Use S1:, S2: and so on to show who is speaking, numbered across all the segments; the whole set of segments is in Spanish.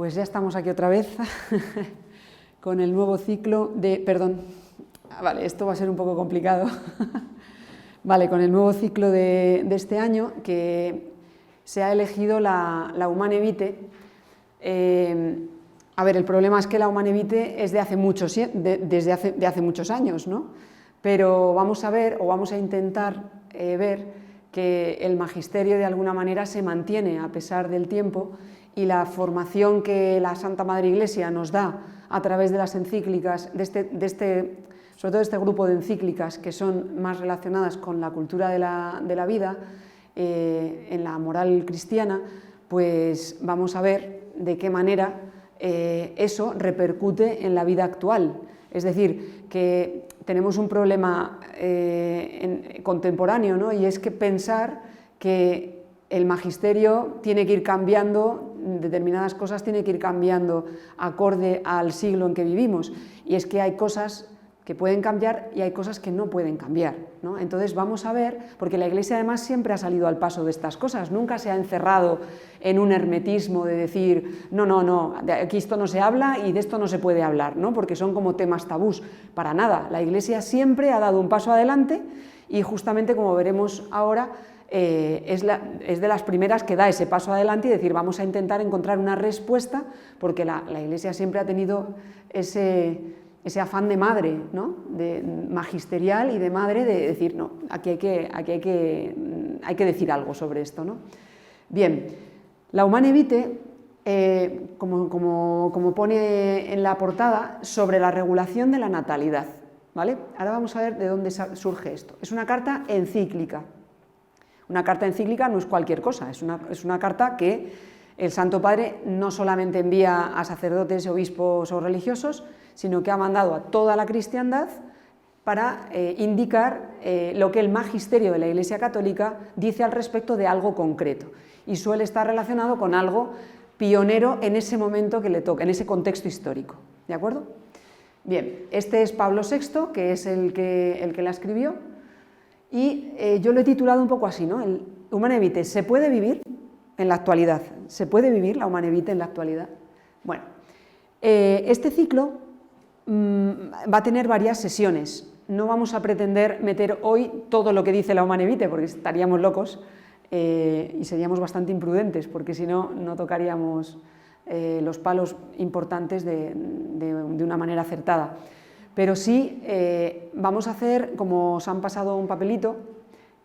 S1: Pues ya estamos aquí otra vez con el nuevo ciclo de... Perdón, vale, esto va a ser un poco complicado. Vale, con el nuevo ciclo de este año que se ha elegido la Humane Vitae. A ver, el problema es que la Humane Vitae es de hace muchos años, ¿no? Pero vamos a ver, o vamos a intentar ver que el magisterio de alguna manera se mantiene a pesar del tiempo, y la formación que la Santa Madre Iglesia nos da a través de las encíclicas, sobre todo de este grupo de encíclicas que son más relacionadas con la cultura de la vida, en la moral cristiana, pues vamos a ver de qué manera eso repercute en la vida actual. Es decir, que tenemos un problema contemporáneo, ¿no? Y es que pensar que el magisterio tiene que ir cambiando, determinadas cosas tiene que ir cambiando acorde al siglo en que vivimos, y es que hay cosas que pueden cambiar y hay cosas que no pueden cambiar, ¿no? Entonces vamos a ver, porque la Iglesia además siempre ha salido al paso de estas cosas, nunca se ha encerrado en un hermetismo de decir no, de aquí esto no se habla y de esto no se puede hablar, ¿no? Porque son como temas tabús, para nada. La Iglesia siempre ha dado un paso adelante y justamente, como veremos ahora, es de las primeras que da ese paso adelante y decir vamos a intentar encontrar una respuesta, porque la Iglesia siempre ha tenido ese afán de madre, ¿no? De magisterial y de madre, de decir no, aquí hay que decir algo sobre esto, ¿no? Bien, la Humane Vitae, como pone en la portada, sobre la regulación de la natalidad, ¿vale? Ahora vamos a ver de dónde surge esto. Es una carta encíclica. Una carta encíclica no es cualquier cosa, es una carta que el Santo Padre no solamente envía a sacerdotes, obispos o religiosos, sino que ha mandado a toda la cristiandad para indicar lo que el magisterio de la Iglesia Católica dice al respecto de algo concreto, y suele estar relacionado con algo pionero en ese momento que le toca, en ese contexto histórico, ¿de acuerdo? Bien, este es Pablo VI, que es el que la escribió, y yo lo he titulado un poco así, ¿no? El Humane Vitae, ¿se puede vivir en la actualidad? ¿Se puede vivir la Humane Vitae en la actualidad? Bueno, este ciclo va a tener varias sesiones. No vamos a pretender meter hoy todo lo que dice la Humane Vitae, porque estaríamos locos y seríamos bastante imprudentes, porque si no, no tocaríamos los palos importantes de una manera acertada. Pero sí vamos a hacer, como os han pasado un papelito,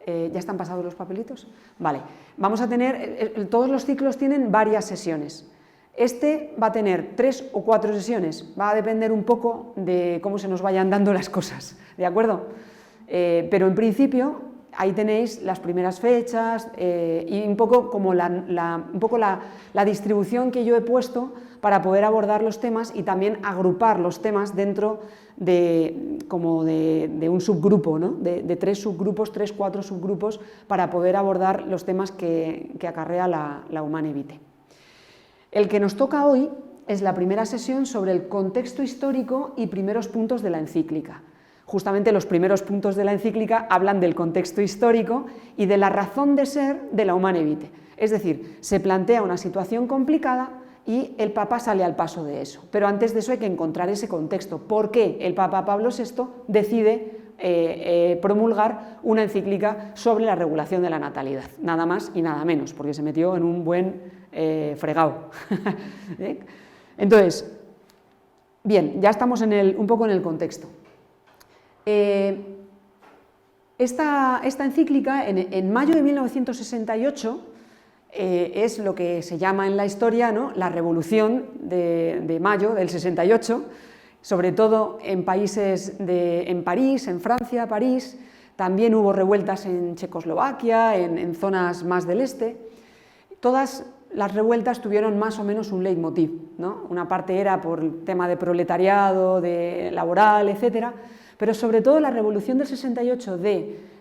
S1: ¿ya están pasados los papelitos? Vale, vamos a tener, todos los ciclos tienen varias sesiones. Este va a tener 3 o 4 sesiones, va a depender un poco de cómo se nos vayan dando las cosas, ¿de acuerdo? Pero en principio ahí tenéis las primeras fechas y un poco como la distribución que yo he puesto para poder abordar los temas y también agrupar los temas dentro de un subgrupo, ¿no? de 3 subgrupos, 3, 4 subgrupos, para poder abordar los temas que acarrea la Humane Vitae. El que nos toca hoy es la primera sesión sobre el contexto histórico y primeros puntos de la encíclica. Justamente los primeros puntos de la encíclica hablan del contexto histórico y de la razón de ser de la Humane Vitae. Es decir, se plantea una situación complicada y el Papa sale al paso de eso. Pero antes de eso hay que encontrar ese contexto. ¿Por qué el Papa Pablo VI decide promulgar una encíclica sobre la regulación de la natalidad? Nada más y nada menos, porque se metió en un buen fregado. Entonces, bien, ya estamos un poco en el contexto. Esta encíclica, en mayo de 1968, es lo que se llama en la historia, ¿no?, la Revolución de mayo del 68, sobre todo en países en París, en Francia, París. También hubo revueltas en Checoslovaquia, en zonas más del este. Todas las revueltas tuvieron más o menos un leitmotiv, ¿no? Una parte era por el tema de proletariado, de laboral, etcétera, pero sobre todo la Revolución del 68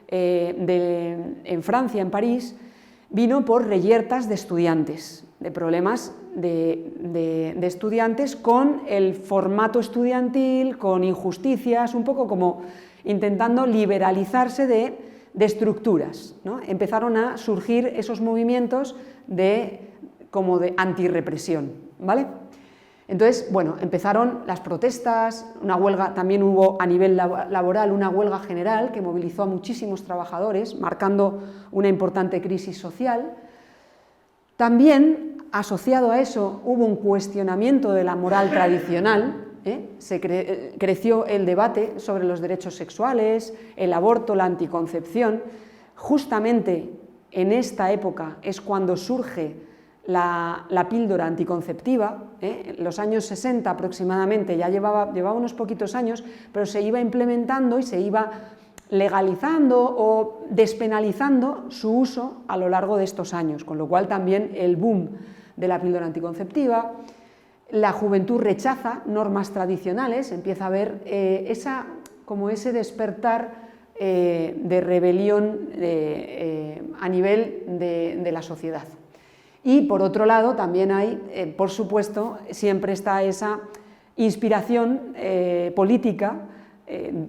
S1: en Francia, en París, vino por reyertas de estudiantes, de problemas de estudiantes con el formato estudiantil, con injusticias, un poco como intentando liberalizarse de estructuras, ¿no? Empezaron a surgir esos movimientos como de antirrepresión, ¿vale? Entonces, bueno, empezaron las protestas, una huelga, también hubo a nivel laboral una huelga general que movilizó a muchísimos trabajadores, marcando una importante crisis social. También, asociado a eso, hubo un cuestionamiento de la moral tradicional, creció el debate sobre los derechos sexuales, el aborto, la anticoncepción. Justamente en esta época es cuando surge la píldora anticonceptiva, en los años 60 aproximadamente, ya llevaba unos poquitos años, pero se iba implementando y se iba legalizando o despenalizando su uso a lo largo de estos años, con lo cual también el boom de la píldora anticonceptiva, la juventud rechaza normas tradicionales, empieza a haber como ese despertar de rebelión a nivel de la sociedad. Y por otro lado también hay, por supuesto, siempre está esa inspiración política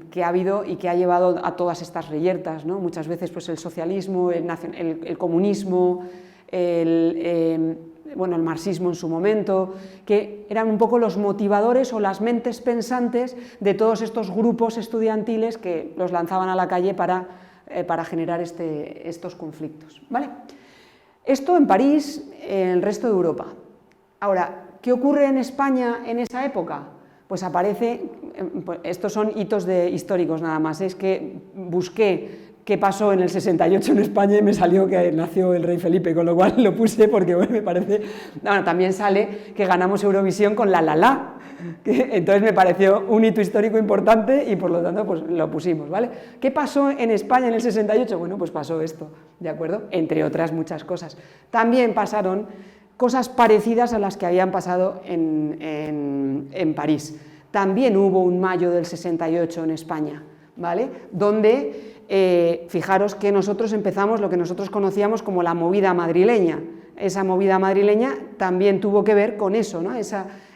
S1: que ha habido y que ha llevado a todas estas reyertas, ¿no? Muchas veces pues, el socialismo, el comunismo, el marxismo en su momento, que eran un poco los motivadores o las mentes pensantes de todos estos grupos estudiantiles que los lanzaban a la calle para generar estos conflictos, ¿vale? Esto en París, en el resto de Europa. Ahora, ¿qué ocurre en España en esa época? Pues aparece, estos son hitos históricos nada más, es que busqué qué pasó en el 68 en España y me salió que nació el rey Felipe, con lo cual lo puse porque bueno, me parece... Bueno, también sale que ganamos Eurovisión con La La La, entonces me pareció un hito histórico importante y por lo tanto pues lo pusimos, ¿vale? ¿Qué pasó en España en el 68? Bueno, pues pasó esto, ¿de acuerdo? Entre otras muchas cosas. También pasaron cosas parecidas a las que habían pasado en París. También hubo un mayo del 68 en España, ¿vale? Donde, fijaros que nosotros empezamos lo que nosotros conocíamos como la movida madrileña. Esa movida madrileña también tuvo que ver con eso, ¿no?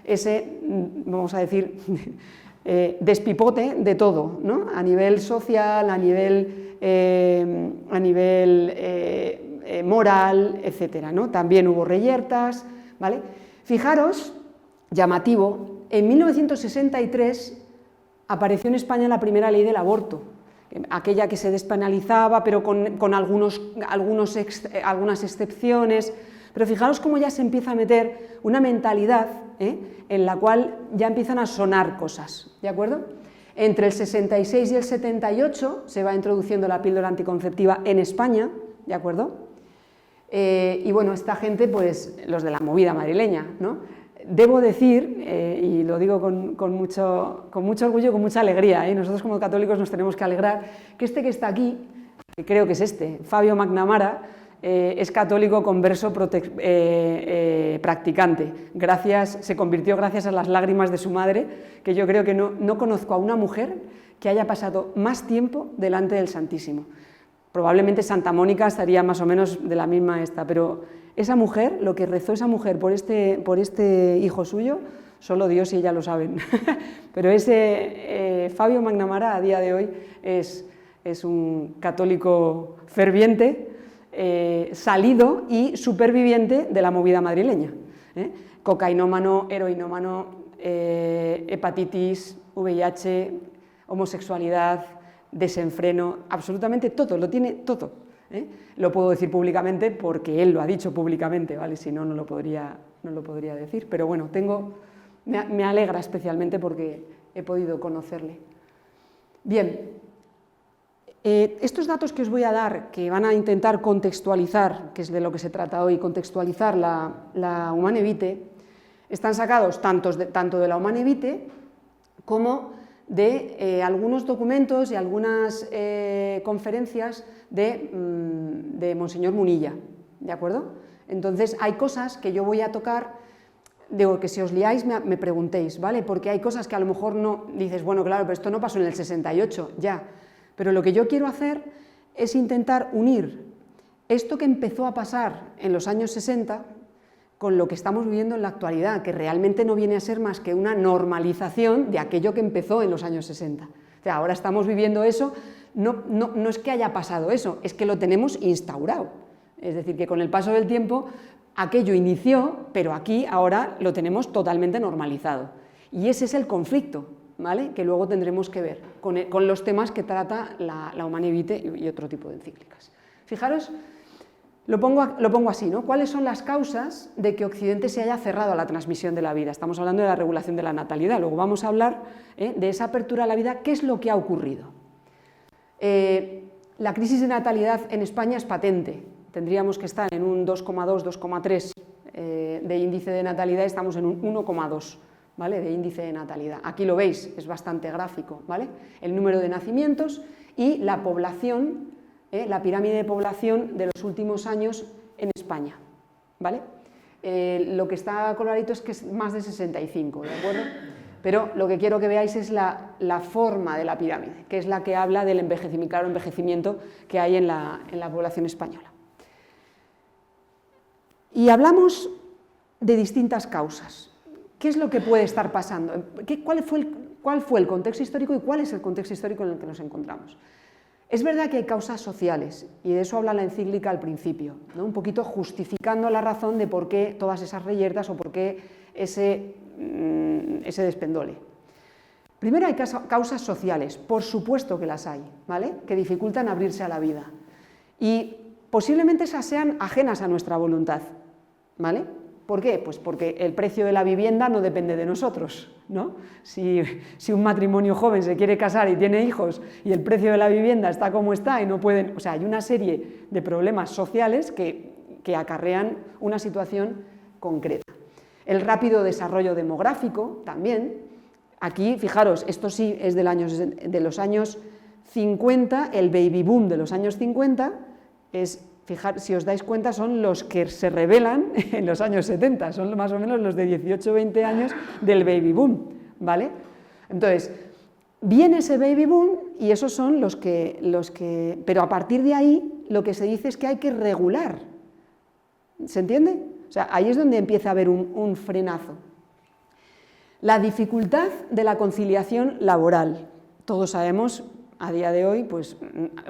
S1: Ese, vamos a decir, despipote de todo, ¿no? A nivel social, a nivel moral, etcétera, ¿no? También hubo reyertas, ¿vale? Fijaros, llamativo, en 1963 apareció en España la primera ley del aborto, aquella que se despenalizaba, pero con algunas excepciones. Pero fijaros cómo ya se empieza a meter una mentalidad en la cual ya empiezan a sonar cosas, ¿de acuerdo? Entre el 66 y el 78 se va introduciendo la píldora anticonceptiva en España, ¿de acuerdo? Y bueno, esta gente, pues los de la movida madrileña, ¿no? Debo decir, y lo digo con mucho orgullo y con mucha alegría, nosotros como católicos nos tenemos que alegrar, que que está aquí, que creo que es Fabio McNamara, es católico converso practicante. Se convirtió gracias a las lágrimas de su madre, que yo creo que no conozco a una mujer que haya pasado más tiempo delante del Santísimo. Probablemente Santa Mónica estaría más o menos de la misma pero esa mujer, lo que rezó esa mujer por este hijo suyo, solo Dios y ella lo saben. Pero Fabio McNamara a día de hoy es un católico ferviente, salido y superviviente de la movida madrileña. Cocainómano, heroinómano, hepatitis, VIH, homosexualidad, desenfreno, absolutamente todo, lo tiene todo. Lo puedo decir públicamente porque él lo ha dicho públicamente, ¿vale? Si no, no lo podría decir, pero bueno, me alegra especialmente porque he podido conocerle. Bien, estos datos que os voy a dar, que van a intentar contextualizar, que es de lo que se trata hoy, contextualizar la Humanae Vitae, están sacados tanto de la Humanae Vitae como de algunos documentos y algunas conferencias de Monseñor Munilla, ¿de acuerdo? Entonces hay cosas que yo voy a tocar, digo que si os liáis me preguntéis, ¿vale? Porque hay cosas que a lo mejor no, dices, bueno, claro, pero esto no pasó en el 68, ya, pero lo que yo quiero hacer es intentar unir esto que empezó a pasar en los años 60 con lo que estamos viviendo en la actualidad, que realmente no viene a ser más que una normalización de aquello que empezó en los años 60. O sea, ahora estamos viviendo eso, no es que haya pasado eso, es que lo tenemos instaurado. Es decir, que con el paso del tiempo aquello inició, pero aquí ahora lo tenemos totalmente normalizado. Y ese es el conflicto, ¿vale?, que luego tendremos que ver con los temas que trata la Humanae Vitae y otro tipo de encíclicas. Fijaros, lo pongo así, ¿no? ¿Cuáles son las causas de que Occidente se haya cerrado a la transmisión de la vida? Estamos hablando de la regulación de la natalidad, luego vamos a hablar de esa apertura a la vida. ¿Qué es lo que ha ocurrido? La crisis de natalidad en España es patente, tendríamos que estar en un 2,2, 2,3 de índice de natalidad, estamos en un 1,2, ¿vale?, de índice de natalidad. Aquí lo veis, es bastante gráfico, ¿vale?, el número de nacimientos y la población, la pirámide de población de los últimos años en España, ¿vale? Lo que está coloradito es que es más de 65, ¿de acuerdo? Pero lo que quiero que veáis es la forma de la pirámide, que es la que habla del envejecimiento que hay en la población española. Y hablamos de distintas causas. ¿Qué es lo que puede estar pasando? ¿Cuál fue el contexto histórico y cuál es el contexto histórico en el que nos encontramos? Es verdad que hay causas sociales, y de eso habla la encíclica al principio, ¿no?, un poquito justificando la razón de por qué todas esas reyertas o por qué ese despendole. Primero hay causas sociales, por supuesto que las hay, ¿vale?, que dificultan abrirse a la vida. Y posiblemente esas sean ajenas a nuestra voluntad, ¿vale? ¿Por qué? Pues porque el precio de la vivienda no depende de nosotros, ¿no? Si un matrimonio joven se quiere casar y tiene hijos y el precio de la vivienda está como está y no pueden... O sea, hay una serie de problemas sociales que acarrean una situación concreta. El rápido desarrollo demográfico también. Aquí, fijaros, esto sí es de los años 50, el baby boom de los años 50 es... Fijar, si os dais cuenta, son los que se revelan en los años 70, son más o menos los de 18 o 20 años del baby boom, ¿vale? Entonces, viene ese baby boom y esos son los que... Pero a partir de ahí, lo que se dice es que hay que regular, ¿se entiende? O sea, ahí es donde empieza a haber un frenazo. La dificultad de la conciliación laboral. Todos sabemos... A día de hoy, pues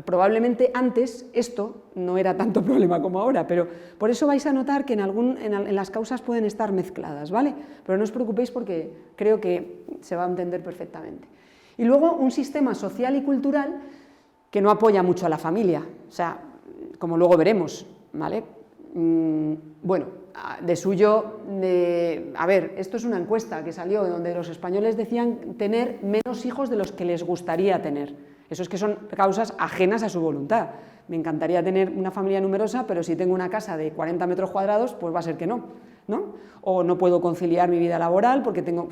S1: probablemente antes esto no era tanto problema como ahora, pero por eso vais a notar que en las causas pueden estar mezcladas, ¿vale? Pero no os preocupéis porque creo que se va a entender perfectamente. Y luego un sistema social y cultural que no apoya mucho a la familia, o sea, como luego veremos, ¿vale? Bueno, de suyo, a ver, esto es una encuesta que salió donde los españoles decían tener menos hijos de los que les gustaría tener. Eso es que son causas ajenas a su voluntad. Me encantaría tener una familia numerosa, pero si tengo una casa de 40 metros cuadrados, pues va a ser que no, ¿no? O no puedo conciliar mi vida laboral porque tengo...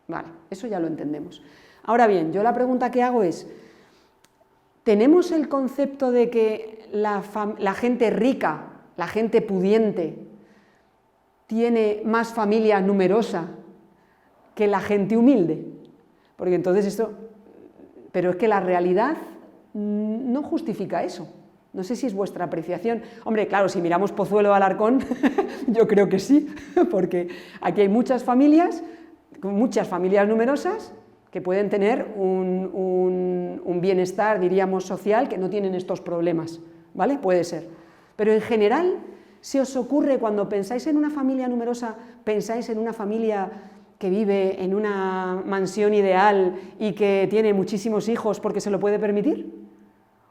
S1: Vale, eso ya lo entendemos. Ahora bien, yo la pregunta que hago es, ¿tenemos el concepto de que la gente rica, la gente pudiente, tiene más familia numerosa que la gente humilde? Porque entonces esto... Pero es que la realidad no justifica eso. No sé si es vuestra apreciación. Hombre, claro, si miramos Pozuelo Alarcón, yo creo que sí, porque aquí hay muchas familias numerosas que pueden tener un bienestar, diríamos, social, que no tienen estos problemas, ¿vale? Puede ser. Pero en general, ¿se os ocurre cuando pensáis en una familia numerosa, pensáis en una familia que vive en una mansión ideal y que tiene muchísimos hijos porque se lo puede permitir?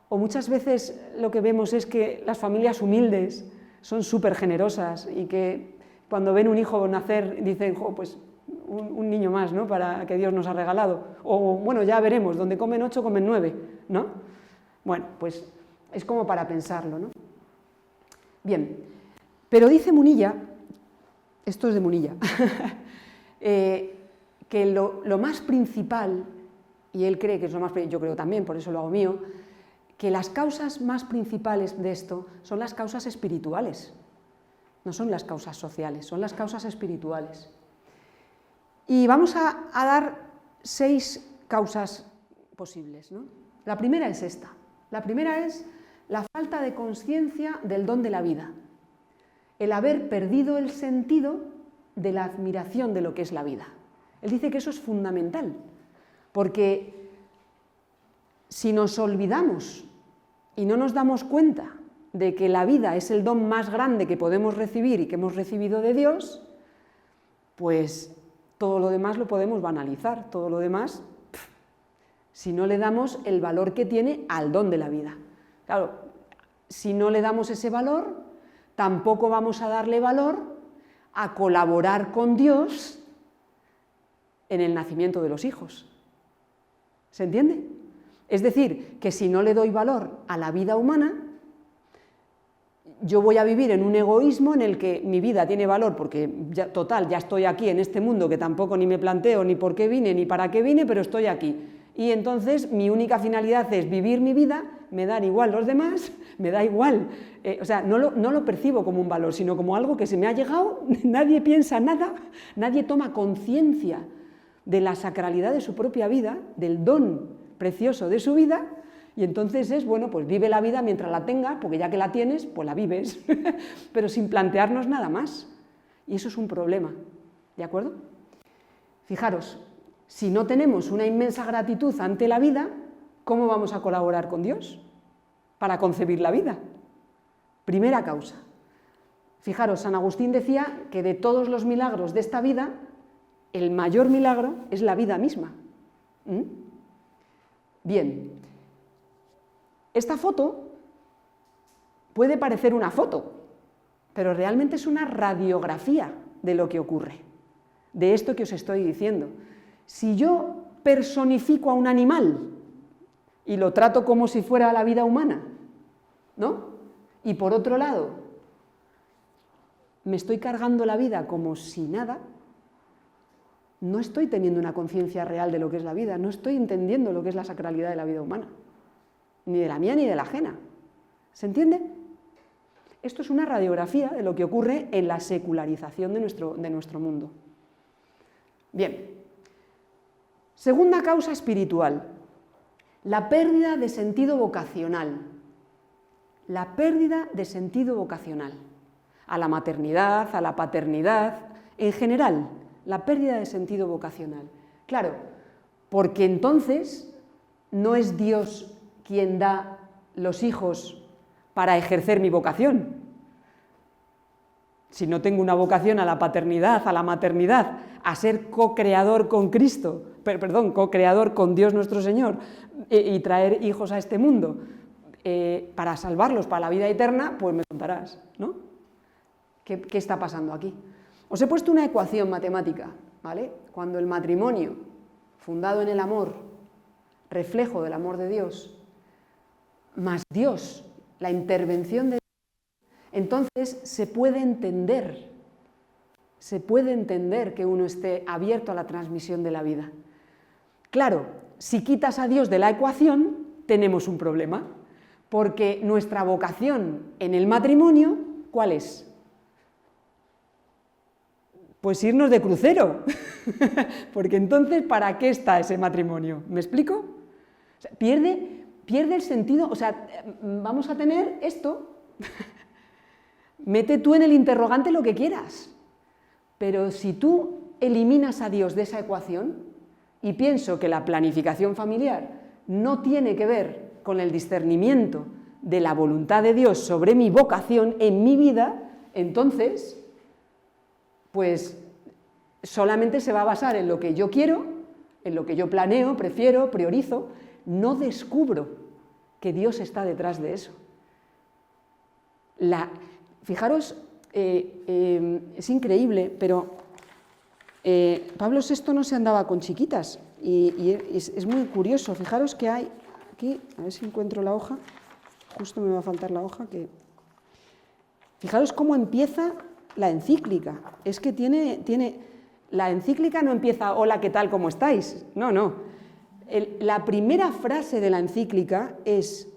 S1: O muchas veces lo que vemos es que las familias humildes son súper generosas y que cuando ven un hijo nacer dicen, jo, pues un niño más, ¿no?, para que Dios nos ha regalado. O bueno, ya veremos, donde comen 8 comen 9, ¿no? Bueno, pues es como para pensarlo, ¿no? Bien, pero dice Munilla, esto es de Munilla, que lo más principal, y él cree que es lo más principal, yo creo también, por eso lo hago mío, que las causas más principales de esto son las causas espirituales, no son las causas sociales, son las causas espirituales. Y vamos a dar 6 causas posibles, ¿no? La primera es esta, la primera es la falta de conciencia del don de la vida, el haber perdido el sentido de la admiración de lo que es la vida. Él dice que eso es fundamental, porque si nos olvidamos y no nos damos cuenta de que la vida es el don más grande que podemos recibir y que hemos recibido de Dios, pues todo lo demás lo podemos banalizar, todo lo demás, si no le damos el valor que tiene al don de la vida. Claro, si no le damos ese valor, tampoco vamos a darle valor a colaborar con Dios en el nacimiento de los hijos. ¿Se entiende? Es decir, que si no le doy valor a la vida humana, yo voy a vivir en un egoísmo en el que mi vida tiene valor porque, ya estoy aquí en este mundo que tampoco ni me planteo ni por qué vine ni para qué vine, pero estoy aquí. Y entonces mi única finalidad es vivir mi vida, me dan igual los demás, me da igual. O sea, no lo percibo como un valor, sino como algo que se me ha llegado, nadie piensa nada, nadie toma conciencia de la sacralidad de su propia vida, del don precioso de su vida. Y entonces es, bueno, pues vive la vida mientras la tengas, porque ya que la tienes, pues la vives, pero sin plantearnos nada más. Y eso es un problema, ¿de acuerdo? Fijaros, si no tenemos una inmensa gratitud ante la vida, ¿cómo vamos a colaborar con Dios para concebir la vida? Primera causa. Fijaros, San Agustín decía que de todos los milagros de esta vida, el mayor milagro es la vida misma. Bien. Esta foto puede parecer una foto, pero realmente es una radiografía de lo que ocurre, de esto que os estoy diciendo. Si yo personifico a un animal y lo trato como si fuera la vida humana, ¿no? Y por otro lado, me estoy cargando la vida como si nada, no estoy teniendo una conciencia real de lo que es la vida, no estoy entendiendo lo que es la sacralidad de la vida humana. Ni de la mía ni de la ajena. ¿Se entiende? Esto es una radiografía de lo que ocurre en la secularización de nuestro mundo. Bien. Segunda causa espiritual, la pérdida de sentido vocacional. La pérdida de sentido vocacional. A la maternidad, a la paternidad, en general, la pérdida de sentido vocacional. Claro, porque entonces no es Dios quien da los hijos para ejercer mi vocación. Si no tengo una vocación a la paternidad, a la maternidad, a ser co-creador con Cristo, co-creador con Dios nuestro Señor, y traer hijos a este mundo para salvarlos para la vida eterna, pues me contarás, ¿no? ¿Qué está pasando aquí? Os he puesto una ecuación matemática, ¿vale? Cuando el matrimonio, fundado en el amor, reflejo del amor de Dios, más Dios, la intervención de Dios, entonces se puede entender que uno esté abierto a la transmisión de la vida. Claro, si quitas a Dios de la ecuación, tenemos un problema, porque nuestra vocación en el matrimonio, ¿cuál es? Pues irnos de crucero, porque entonces, ¿para qué está ese matrimonio? ¿Me explico? O sea, pierde el sentido, o sea, vamos a tener esto, mete tú en el interrogante lo que quieras, pero si tú eliminas a Dios de esa ecuación, y pienso que la planificación familiar no tiene que ver con el discernimiento de la voluntad de Dios sobre mi vocación en mi vida, entonces, pues solamente se va a basar en lo que yo quiero, en lo que yo planeo, prefiero, priorizo, no descubro que Dios está detrás de eso. Fijaros, es increíble, pero Pablo VI no se andaba con chiquitas y es muy curioso. Fijaros que hay aquí, a ver si encuentro la hoja, justo me va a faltar la hoja. Fijaros cómo empieza la encíclica. Es que la encíclica no empieza, hola, ¿qué tal, cómo estáis? No. La primera frase de la encíclica es: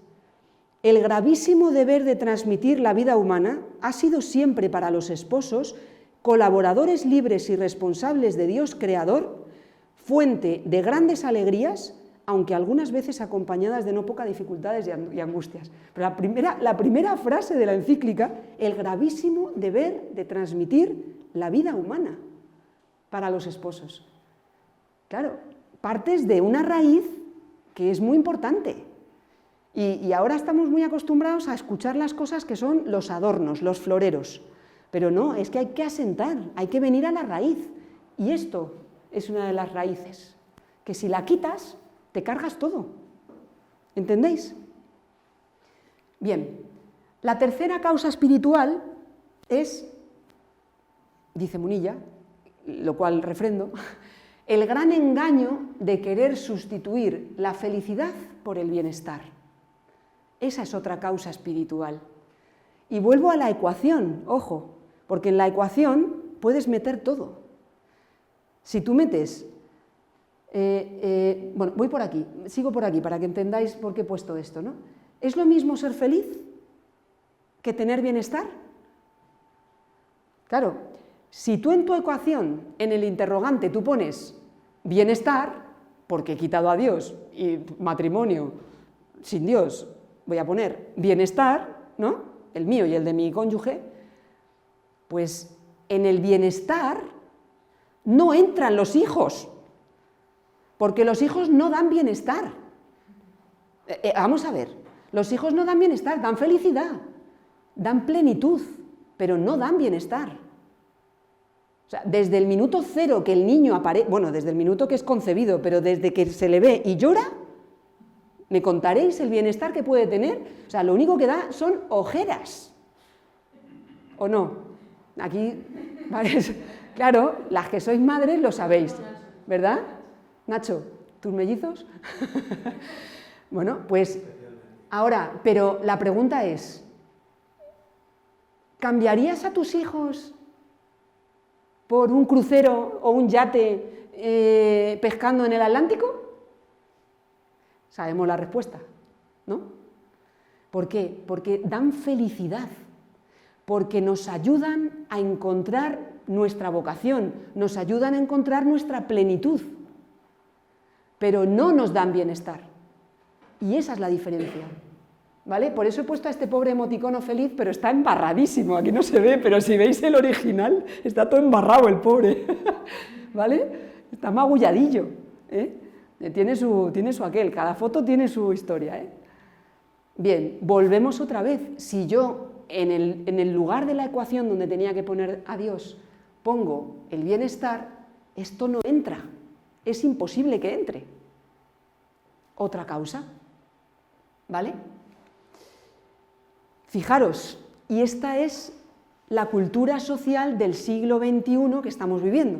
S1: el gravísimo deber de transmitir la vida humana ha sido siempre para los esposos colaboradores libres y responsables de Dios Creador, fuente de grandes alegrías, aunque algunas veces acompañadas de no pocas dificultades y angustias. Pero la primera frase de la encíclica, el gravísimo deber de transmitir la vida humana para los esposos. Claro, partes de una raíz que es muy importante. Y ahora estamos muy acostumbrados a escuchar las cosas que son los adornos, los floreros. Pero no, es que hay que asentar, hay que venir a la raíz. Y esto es una de las raíces, que si la quitas, te cargas todo. ¿Entendéis? Bien, la tercera causa espiritual es, dice Munilla, lo cual refrendo, el gran engaño de querer sustituir la felicidad por el bienestar. Esa es otra causa espiritual. Y vuelvo a la ecuación, ojo, porque en la ecuación puedes meter todo. Si tú metes, bueno, voy por aquí, sigo por aquí para que entendáis por qué he puesto esto, ¿no? ¿Es lo mismo ser feliz que tener bienestar? Claro, si tú en tu ecuación, en el interrogante, tú pones bienestar, porque he quitado a Dios, y matrimonio sin Dios, voy a poner bienestar, ¿no? El mío y el de mi cónyuge, pues en el bienestar no entran los hijos, porque los hijos no dan bienestar. Vamos a ver, los hijos no dan bienestar, dan felicidad, dan plenitud, pero no dan bienestar. O sea, desde el minuto cero que el niño aparece, bueno, desde el minuto que es concebido, pero desde que se le ve y llora, ¿me contaréis el bienestar que puede tener? O sea, lo único que da son ojeras. ¿O no? Aquí, ¿vale? Claro, las que sois madres lo sabéis, ¿verdad? Nacho, ¿tus mellizos? Bueno, pues ahora, pero la pregunta es, ¿cambiarías a tus hijos por un crucero o un yate pescando en el Atlántico? Sabemos la respuesta, ¿no? ¿Por qué? Porque dan felicidad, porque nos ayudan a encontrar nuestra vocación, nos ayudan a encontrar nuestra plenitud, pero no nos dan bienestar. Y esa es la diferencia, ¿vale? Por eso he puesto a este pobre emoticono feliz, pero está embarradísimo, aquí no se ve, pero si veis el original, está todo embarrado el pobre, ¿vale? Está magulladillo, ¿eh? Tiene su aquel, cada foto tiene su historia, ¿eh? Bien, volvemos otra vez. Si yo en el lugar de la ecuación donde tenía que poner a Dios pongo el bienestar, esto no entra, es imposible que entre. Otra causa, ¿vale? Fijaros, y esta es la cultura social del siglo XXI que estamos viviendo.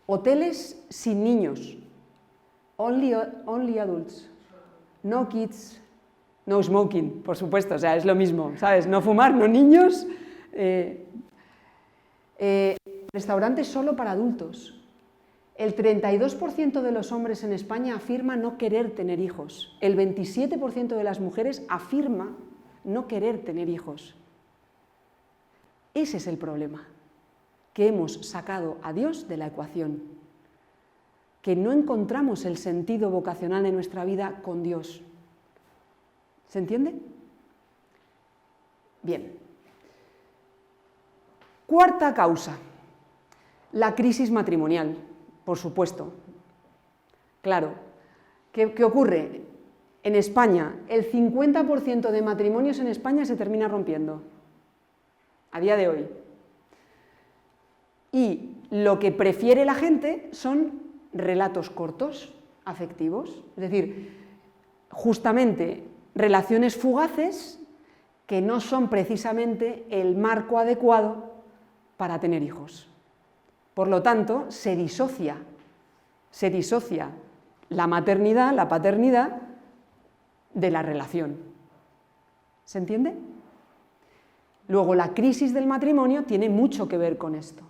S1: Hoteles sin niños. Only adults, no kids, no smoking, por supuesto, o sea, es lo mismo, ¿sabes? No fumar, no niños, restaurantes solo para adultos. El 32% de los hombres en España afirma no querer tener hijos, el 27% de las mujeres afirma no querer tener hijos. Ese es el problema, que hemos sacado a Dios de la ecuación, que no encontramos el sentido vocacional de nuestra vida con Dios. ¿Se entiende? Bien. Cuarta causa, la crisis matrimonial, por supuesto. Claro, ¿qué ocurre? En España, el 50% de matrimonios en España se termina rompiendo, a día de hoy. Y lo que prefiere la gente son relatos cortos, afectivos, es decir, justamente relaciones fugaces que no son precisamente el marco adecuado para tener hijos. Por lo tanto, se disocia la maternidad, la paternidad de la relación. ¿Se entiende? Luego, la crisis del matrimonio tiene mucho que ver con esto.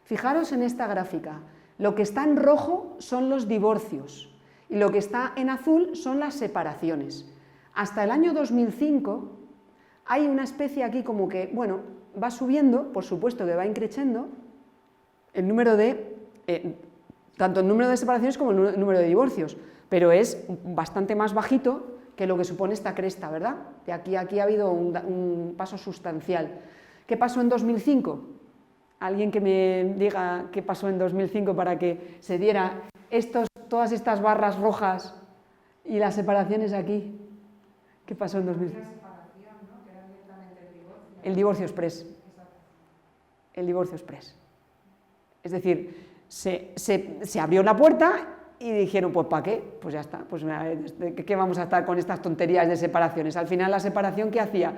S1: Fijaros en esta gráfica. Lo que está en rojo son los divorcios y lo que está en azul son las separaciones. Hasta el año 2005 hay una especie aquí como que, bueno, va subiendo, por supuesto que va increciendo el número de, tanto el número de separaciones como el número de divorcios, pero es bastante más bajito que lo que supone esta cresta, ¿verdad? De aquí a aquí ha habido un paso sustancial. ¿Qué pasó en 2005? Alguien que me diga qué pasó en 2005 para que se diera todas estas barras rojas y las separaciones aquí. ¿Qué pasó en 2000?
S2: La separación, ¿no? Que era directamente el divorcio.
S1: El divorcio express.
S2: Exacto.
S1: El divorcio express. Es decir, se abrió la puerta y dijeron, pues ¿para qué? Pues ya está, pues ¿qué vamos a estar con estas tonterías de separaciones? Al final la separación, ¿qué hacía?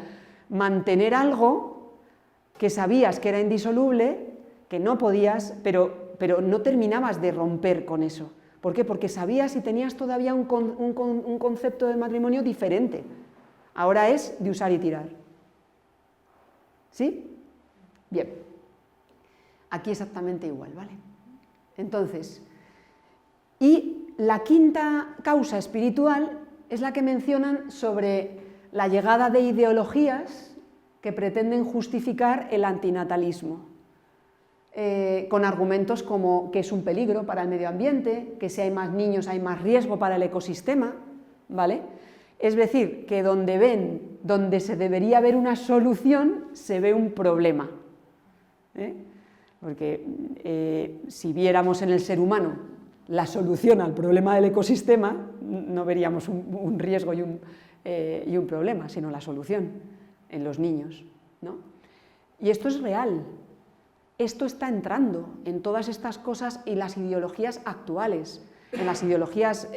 S1: Mantener algo que sabías que era indisoluble, que no podías, pero no terminabas de romper con eso. ¿Por qué? Porque sabías y tenías todavía un concepto del matrimonio diferente. Ahora es de usar y tirar. ¿Sí? Bien. Aquí exactamente igual, ¿vale? Entonces, y la quinta causa espiritual es la que mencionan sobre la llegada de ideologías que pretenden justificar el antinatalismo, con argumentos como que es un peligro para el medio ambiente, que si hay más niños hay más riesgo para el ecosistema, ¿vale? Es decir, que donde se debería ver una solución, se ve un problema. Porque si viéramos en el ser humano la solución al problema del ecosistema, no veríamos un riesgo y un problema, sino la solución en los niños, ¿no? Y esto es real. Esto está entrando en todas estas cosas y las ideologías actuales, en las ideologías,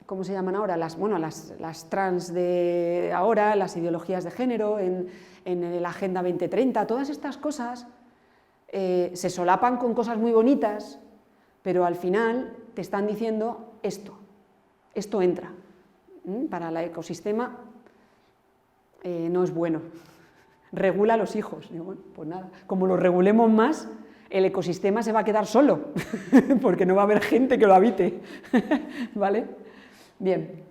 S1: ¿cómo se llaman ahora? Las trans de ahora, las ideologías de género, en la Agenda 2030, todas estas cosas se solapan con cosas muy bonitas, pero al final te están diciendo esto entra, para el ecosistema no es bueno. Regula a los hijos. Digo, bueno, pues nada, como lo regulemos más, el ecosistema se va a quedar solo, porque no va a haber gente que lo habite. ¿Vale? Bien.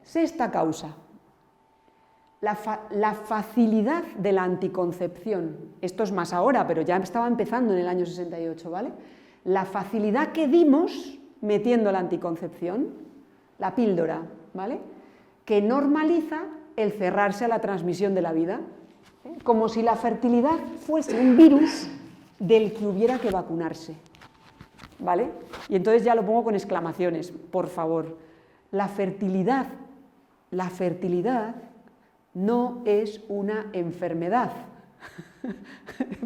S1: Sexta causa. La facilidad de la anticoncepción. Esto es más ahora, pero ya estaba empezando en el año 68, ¿vale? La facilidad que dimos metiendo la anticoncepción, la píldora, ¿vale? Que normaliza el cerrarse a la transmisión de la vida, como si la fertilidad fuese un virus del que hubiera que vacunarse, ¿vale? Y entonces ya lo pongo con exclamaciones, por favor. La fertilidad no es una enfermedad.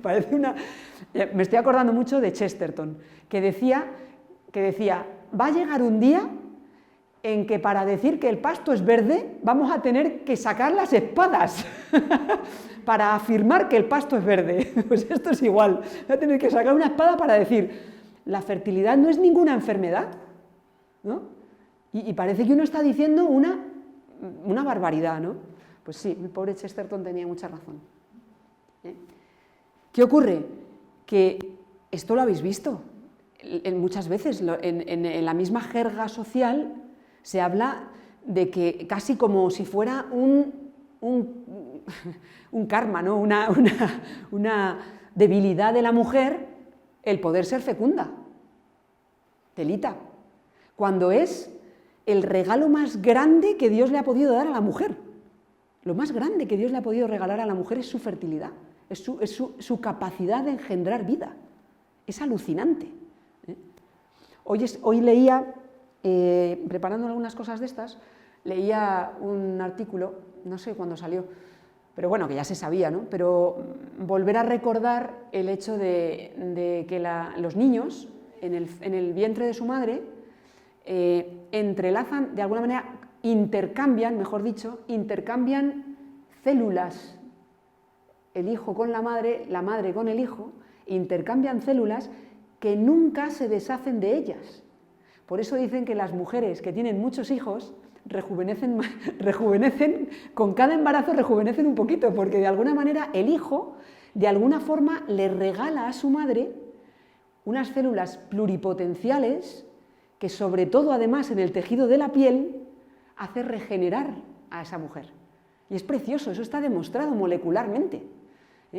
S1: Parece me estoy acordando mucho de Chesterton, que decía, va a llegar un día en que para decir que el pasto es verde vamos a tener que sacar las espadas para afirmar que el pasto es verde. Pues esto es igual, voy a tener que sacar una espada para decir la fertilidad no es ninguna enfermedad, ¿no? Y parece que uno está diciendo una barbaridad, ¿no? Pues sí, el pobre Chesterton tenía mucha razón. ¿Qué ocurre? Que esto lo habéis visto muchas veces, en la misma jerga social se habla de que casi como si fuera un karma, ¿no? una debilidad de la mujer el poder ser fecunda. Telita. Cuando es el regalo más grande que Dios le ha podido dar a la mujer. Lo más grande que Dios le ha podido regalar a la mujer es su fertilidad, es su capacidad de engendrar vida. Es alucinante. Hoy leía, preparando algunas cosas de estas, leía un artículo, no sé cuándo salió, pero bueno, que ya se sabía, ¿no? Pero volver a recordar el hecho de que los niños, en el vientre de su madre, entrelazan, de alguna manera, intercambian células, el hijo con la madre con el hijo, intercambian células que nunca se deshacen de ellas. Por eso dicen que las mujeres que tienen muchos hijos rejuvenecen, con cada embarazo rejuvenecen un poquito, porque de alguna manera el hijo, de alguna forma, le regala a su madre unas células pluripotenciales que, sobre todo, además, en el tejido de la piel, hace regenerar a esa mujer. Y es precioso, eso está demostrado molecularmente.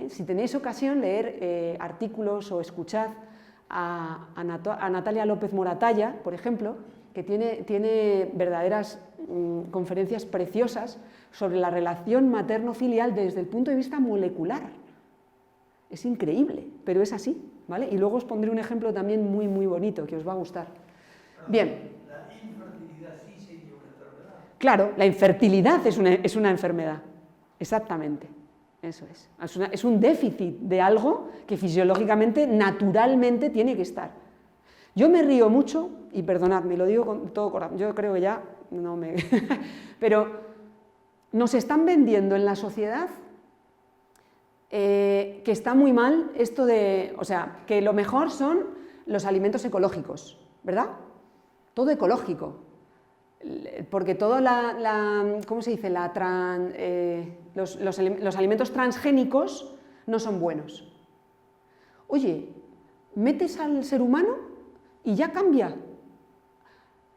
S1: Si tenéis ocasión, leer artículos o escuchad a Natalia López Moratalla, por ejemplo, que tiene verdaderas conferencias preciosas sobre la relación materno-filial desde el punto de vista molecular. Es increíble, pero es así, ¿vale? Y luego os pondré un ejemplo también muy, muy bonito, que os va a gustar. Bien.
S3: ¿La infertilidad sí sería una enfermedad?
S1: Claro, la infertilidad es una enfermedad, exactamente, eso es. Es un déficit de algo que fisiológicamente, naturalmente tiene que estar. Yo me río mucho, y perdonadme, lo digo con todo corazón, yo creo que ya no me... pero nos están vendiendo en la sociedad que está muy mal esto de... O sea, que lo mejor son los alimentos ecológicos, ¿verdad? Todo ecológico. Porque todo ¿cómo se dice? Los alimentos transgénicos no son buenos. Oye, metes al ser humano y ya cambia.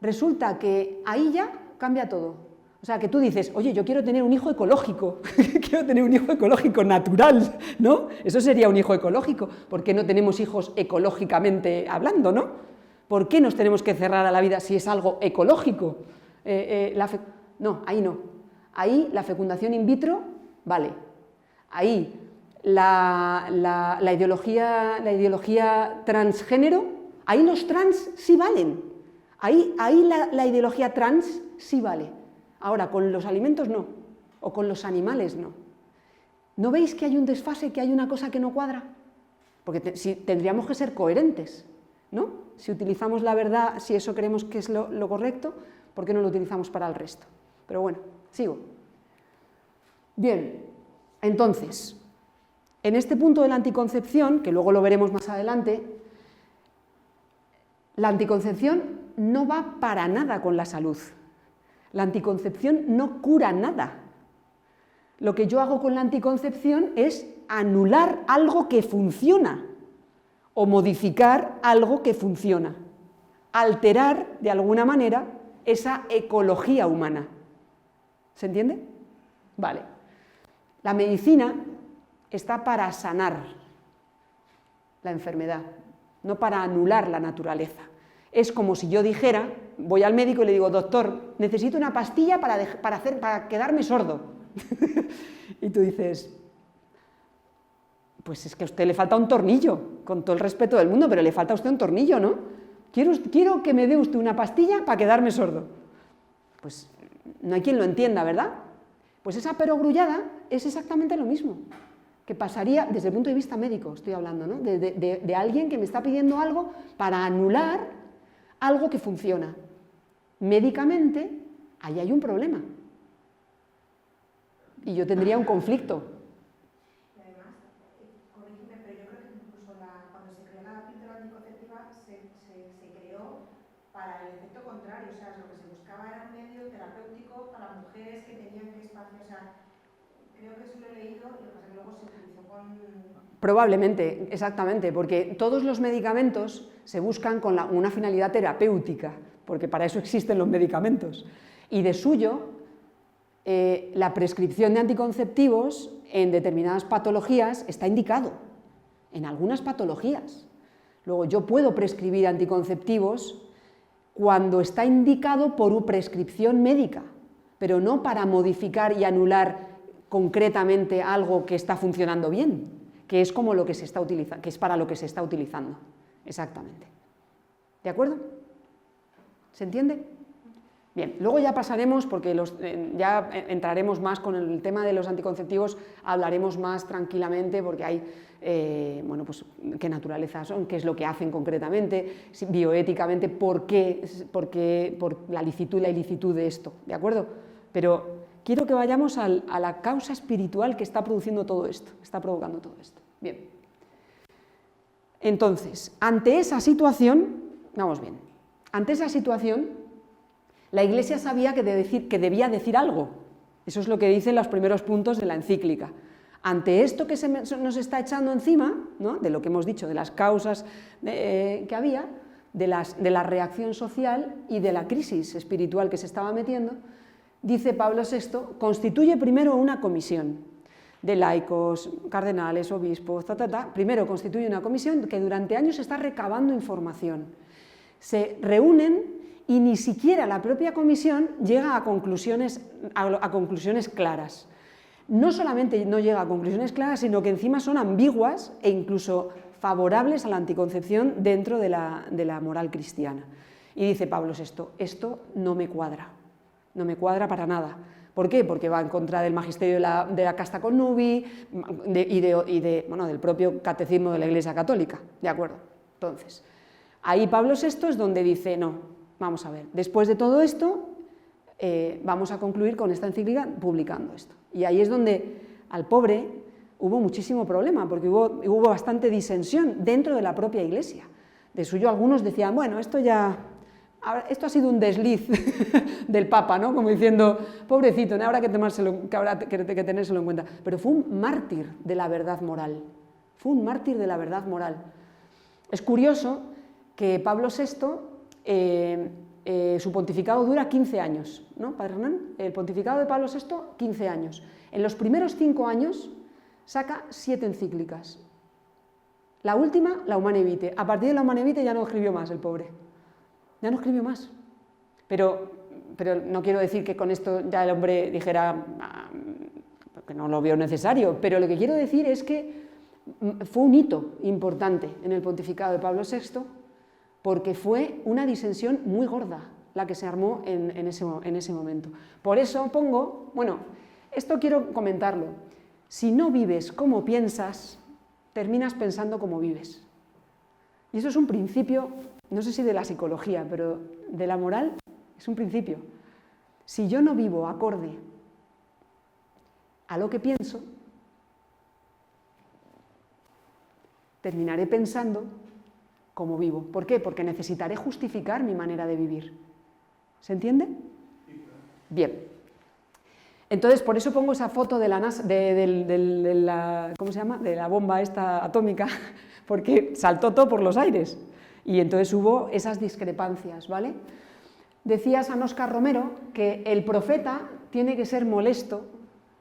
S1: Resulta que ahí ya cambia todo. O sea, que tú dices, oye, yo quiero tener un hijo ecológico, quiero tener un hijo ecológico natural, ¿no? Eso sería un hijo ecológico. ¿Por qué no tenemos hijos ecológicamente hablando, no? ¿Por qué nos tenemos que cerrar a la vida si es algo ecológico? No, ahí no. Ahí la fecundación in vitro, vale. Ahí la ideología transgénero, ahí los trans sí valen. Ahí la ideología trans sí vale. Ahora, con los alimentos no, o con los animales no. ¿No veis que hay un desfase, que hay una cosa que no cuadra? Porque tendríamos que ser coherentes, ¿no? Si utilizamos la verdad, si eso creemos que es lo correcto, ¿por qué no lo utilizamos para el resto? Pero bueno, sigo. Bien, entonces, en este punto de la anticoncepción, que luego lo veremos más adelante, la anticoncepción no va para nada con la salud. La anticoncepción no cura nada. Lo que yo hago con la anticoncepción es anular algo que funciona o modificar algo que funciona, alterar de alguna manera esa ecología humana. ¿Se entiende? Vale. La medicina está para sanar la enfermedad, no para anular la naturaleza. Es como si yo dijera, voy al médico y le digo, doctor, necesito una pastilla para quedarme sordo. Y tú dices, pues es que a usted le falta un tornillo, con todo el respeto del mundo, pero le falta a usted un tornillo, ¿no? Quiero que me dé usted una pastilla para quedarme sordo. Pues no hay quien lo entienda, ¿verdad? Pues esa perogrullada es exactamente lo mismo, que pasaría, desde el punto de vista médico estoy hablando, ¿no? De alguien que me está pidiendo algo para anular algo que funciona. Médicamente, ahí hay un problema. Y yo tendría un conflicto.
S2: Y además, corrígeme, pero yo creo que incluso cuando se creó la píldora anticonceptiva se creó para el efecto contrario. O sea, lo que se buscaba era un medio terapéutico para mujeres que tenían que espacio. O sea, creo que eso lo he leído y lo que pasa es que luego se utilizó con...
S1: Probablemente, exactamente, porque todos los medicamentos se buscan con una finalidad terapéutica, porque para eso existen los medicamentos. Y de suyo, la prescripción de anticonceptivos en determinadas patologías está indicado, en algunas patologías. Luego, yo puedo prescribir anticonceptivos cuando está indicado por prescripción médica, pero no para modificar y anular concretamente algo que está funcionando bien, que es como lo que se está utilizando, que es para lo que se está utilizando, exactamente. ¿De acuerdo? ¿Se entiende? Bien, luego ya pasaremos, porque ya entraremos más con el tema de los anticonceptivos, hablaremos más tranquilamente, porque hay, bueno, pues qué naturaleza son, qué es lo que hacen concretamente, bioéticamente, por la licitud y la ilicitud de esto, ¿de acuerdo? Pero quiero que vayamos a la causa espiritual que está produciendo todo esto, está provocando todo esto. Bien. Entonces, ante esa situación, vamos bien, ante esa situación, la Iglesia sabía que debía decir algo. Eso es lo que dicen los primeros puntos de la encíclica. Ante esto que nos está echando encima, ¿no?, de lo que hemos dicho, de las causas que había, de la reacción social y de la crisis espiritual que se estaba metiendo, dice Pablo VI, constituye primero una comisión de laicos, cardenales, obispos, primero constituye una comisión que durante años está recabando información. Se reúnen y ni siquiera la propia comisión llega a conclusiones claras. No solamente no llega a conclusiones claras, sino que encima son ambiguas e incluso favorables a la anticoncepción dentro de la moral cristiana. Y dice Pablo VI, esto no me cuadra. no me cuadra para nada. ¿Por qué? Porque va en contra del magisterio de la casta connubii del propio catecismo de la Iglesia Católica, ¿de acuerdo? Entonces, ahí Pablo VI es donde dice, no, vamos a ver, después de todo esto, vamos a concluir con esta encíclica publicando esto. Y ahí es donde al pobre hubo muchísimo problema, porque hubo bastante disensión dentro de la propia Iglesia. De suyo algunos decían, bueno, esto ha sido un desliz del Papa, ¿no? Como diciendo, pobrecito, habrá que tenérselo en cuenta. Pero fue un mártir de la verdad moral. Fue un mártir de la verdad moral. Es curioso que Pablo VI, su pontificado dura 15 años, ¿no, Padre Hernán? El pontificado de Pablo VI, 15 años. En los primeros 5 años saca 7 encíclicas. La última, la Humanae Vitae. A partir de la Humanae Vitae ya no escribió más el pobre. Ya no escribió más. Pero no quiero decir que con esto ya el hombre dijera que no lo veo necesario, pero lo que quiero decir es que fue un hito importante en el pontificado de Pablo VI, porque fue una disensión muy gorda la que se armó en ese momento. Por eso pongo, bueno, esto quiero comentarlo, si no vives como piensas, terminas pensando como vives. Y eso es un principio, no sé si de la psicología, pero de la moral es un principio. Si yo no vivo acorde a lo que pienso, terminaré pensando como vivo. ¿Por qué? Porque necesitaré justificar mi manera de vivir. ¿Se entiende? Bien. Entonces, por eso pongo esa foto de la NASA, ¿cómo se llama? De la bomba esta atómica, porque saltó todo por los aires. Y entonces hubo esas discrepancias, ¿vale? Decía San Óscar Romero que el profeta tiene que ser molesto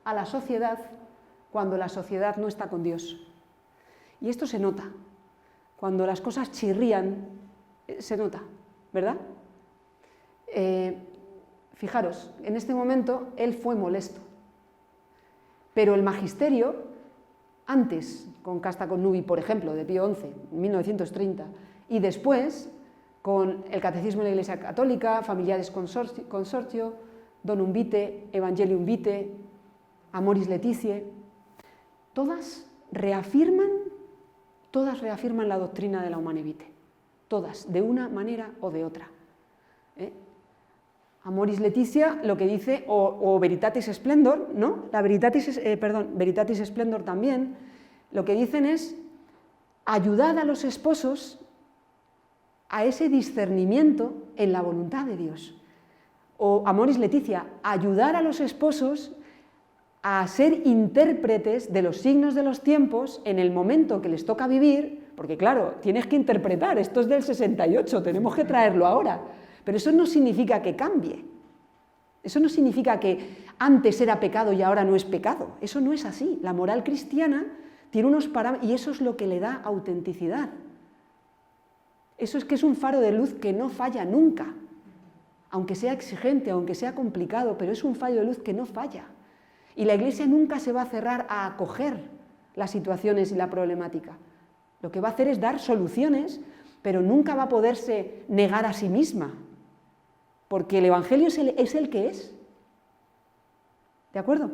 S1: a la sociedad cuando la sociedad no está con Dios. Y esto se nota. Cuando las cosas chirrían, se nota, ¿verdad? Fijaros, en este momento él fue molesto. Pero el magisterio, antes, con Casta Connubii, por ejemplo, de Pío XI, en 1930, y después, con el Catecismo de la Iglesia Católica, Familiares Consortio, Donum Vitae, Evangelium Vitae, Amoris Laetitia, todas reafirman la doctrina de la Humanae Vitae, todas, de una manera o de otra. Amoris Laetitia lo que dice, o Veritatis Splendor, ¿no? La Veritatis Splendor también, lo que dicen es, ayudad a los esposos a ese discernimiento en la voluntad de Dios. O Amoris Laetitia, ayudar a los esposos a ser intérpretes de los signos de los tiempos en el momento que les toca vivir, porque claro, tienes que interpretar, esto es del 68, tenemos que traerlo ahora, pero eso no significa que cambie, eso no significa que antes era pecado y ahora no es pecado, eso no es así, la moral cristiana tiene unos parámetros y eso es lo que le da autenticidad, eso es que es un faro de luz que no falla nunca, aunque sea exigente, aunque sea complicado, pero es un faro de luz que no falla. Y la Iglesia nunca se va a cerrar a acoger las situaciones y la problemática. Lo que va a hacer es dar soluciones, pero nunca va a poderse negar a sí misma, porque el Evangelio es el que es. ¿De acuerdo?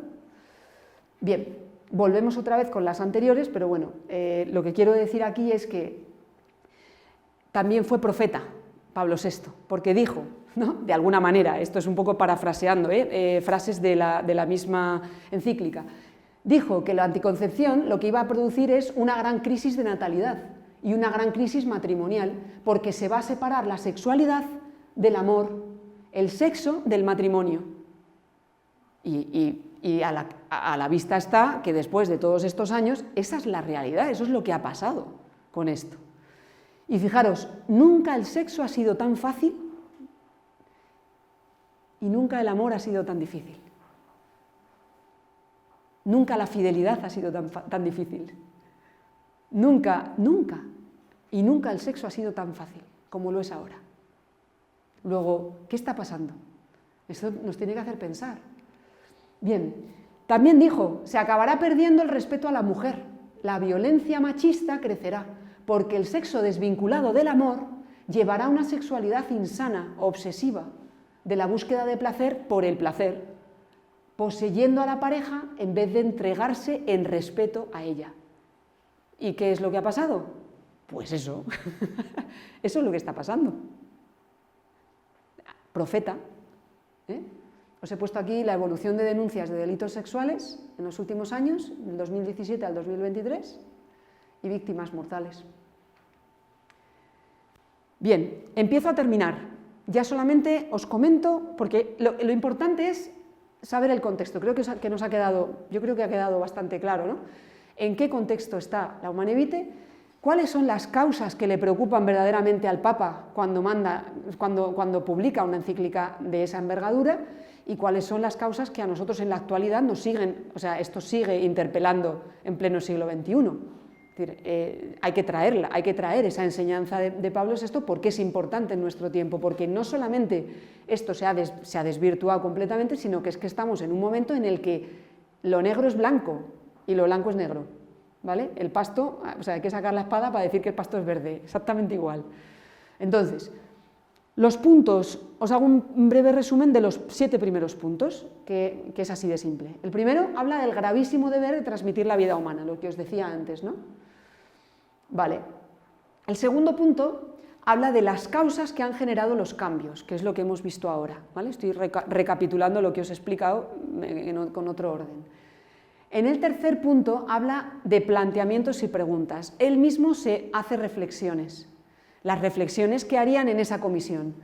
S1: Bien, volvemos otra vez con las anteriores, pero bueno, lo que quiero decir aquí es que también fue profeta Pablo VI, porque dijo, ¿no? De alguna manera, esto es un poco parafraseando, frases de la misma encíclica, dijo que la anticoncepción lo que iba a producir es una gran crisis de natalidad y una gran crisis matrimonial, porque se va a separar la sexualidad del amor, el sexo del matrimonio. Y a la vista está que después de todos estos años, esa es la realidad, eso es lo que ha pasado con esto. Y fijaros, nunca el sexo ha sido tan fácil y nunca el amor ha sido tan difícil. Nunca la fidelidad ha sido tan difícil. Nunca, nunca. Y nunca el sexo ha sido tan fácil como lo es ahora. Luego, ¿qué está pasando? Esto nos tiene que hacer pensar. Bien, también dijo, se acabará perdiendo el respeto a la mujer. La violencia machista crecerá, porque el sexo desvinculado del amor llevará a una sexualidad insana, obsesiva, de la búsqueda de placer por el placer, poseyendo a la pareja en vez de entregarse en respeto a ella. ¿Y qué es lo que ha pasado? Pues eso, eso es lo que está pasando. Profeta, ¿eh? Os he puesto aquí la evolución de denuncias de delitos sexuales en los últimos años, del 2017 al 2023, y víctimas mortales. Bien, empiezo a terminar. Ya solamente os comento, porque lo importante es saber el contexto. Creo que nos ha quedado, yo creo que ha quedado bastante claro, ¿no? En qué contexto está la Humanae Vitae, cuáles son las causas que le preocupan verdaderamente al Papa cuando publica una encíclica de esa envergadura, y cuáles son las causas que a nosotros en la actualidad nos siguen, o sea, esto sigue interpelando en pleno siglo XXI. Es decir, hay que traer esa enseñanza de Pablo VI porque es importante en nuestro tiempo, porque no solamente esto se ha desvirtuado completamente, sino que es que estamos en un momento en el que lo negro es blanco y lo blanco es negro, ¿vale? El pasto, o sea, hay que sacar la espada para decir que el pasto es verde, exactamente igual. Entonces, los puntos, os hago un breve resumen de los 7 primeros puntos, que es así de simple. El primero habla del gravísimo deber de transmitir la vida humana, lo que os decía antes, ¿no? Vale. El segundo punto habla de las causas que han generado los cambios, que es lo que hemos visto ahora, ¿vale? Estoy recapitulando lo que os he explicado con otro orden. En el tercer punto habla de planteamientos y preguntas. Él mismo se hace reflexiones, las reflexiones que harían en esa comisión.